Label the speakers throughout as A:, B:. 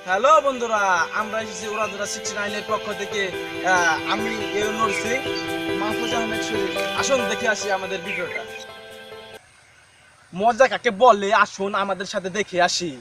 A: Hello বন্ধুরা, আমরা এসেছি উড়াধুরা 69 এর পক্ষ থেকে। আমি নড়ছি মাহফুজ আহমেদ শরীফ। আসুন দেখে আসি আমাদের ভিডিওটা। মজা কাকে বলে আসুন আমাদের সাথে দেখে আসি।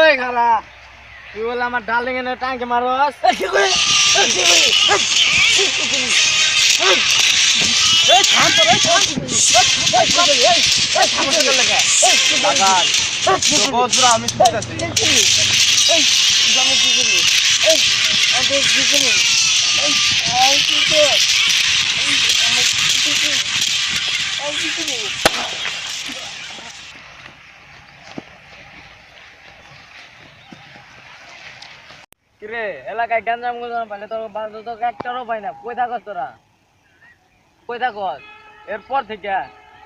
B: এই খালা তুই বলে আমার ডার্লিং এনে টাঙ্কে মারস কি করে এই থাম তো এই থাম
A: আমি শুনতেছি
B: এই জানো কি করলি এই আমাদের কি করলি এই আই কি তো এই আমার কি করলি আই কি করলি কিরে এলাকায় গঞ্জাম গুলো পাইলে তোর বান্ধব তো একটারও পাই না। কই থাকস তোরা? কই থাকস? এরপর থেকে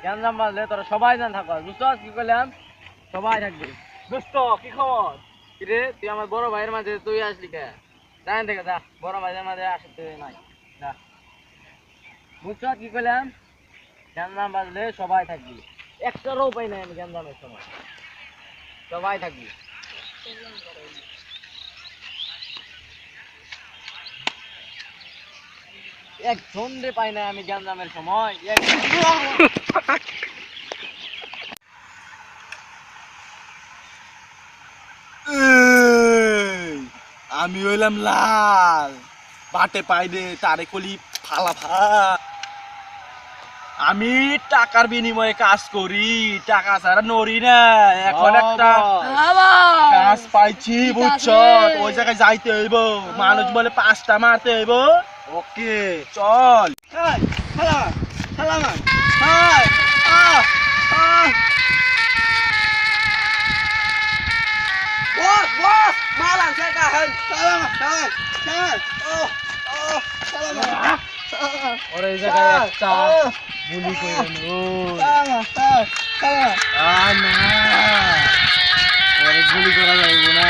B: গঞ্জাম বাজলে তোরা সবাই জান থাকস, বুঝছস? কি কইলাম? সবাই থাকবি। দোস্ত কি খবর? কিরে তুই আমার বড় ভাইয়ের মাঝে তুই আসলি কে? জানেন থেকে যা, বড় ভাইয়ের মাঝে আসতে নাই যা। বুঝছস কি কইলাম? গঞ্জাম বাজলে সবাই থাকবি, একটারও পাই না আমি গঞ্জামের সময়। সবাই থাকবি। একজন রে পাই না আমি গঞ্জামের সময়।
A: আমি হইলাম লাল বাটে পাইলে তারে কলি ফালা ফা। আমি টাকার বিনিময়ে কাজ করি, টাকা ছাড়া নড়ি না। এখন একটা কাজ পাইছি, বুঝছো? ওই জায়গায় যাইতে হইব, মানুষ বলে 5টা মারতে হইব। ওকে চল।
B: ওর এই জায়গায় একটা গুলি কইরেন না, ওরে গুলি করা যাইব না।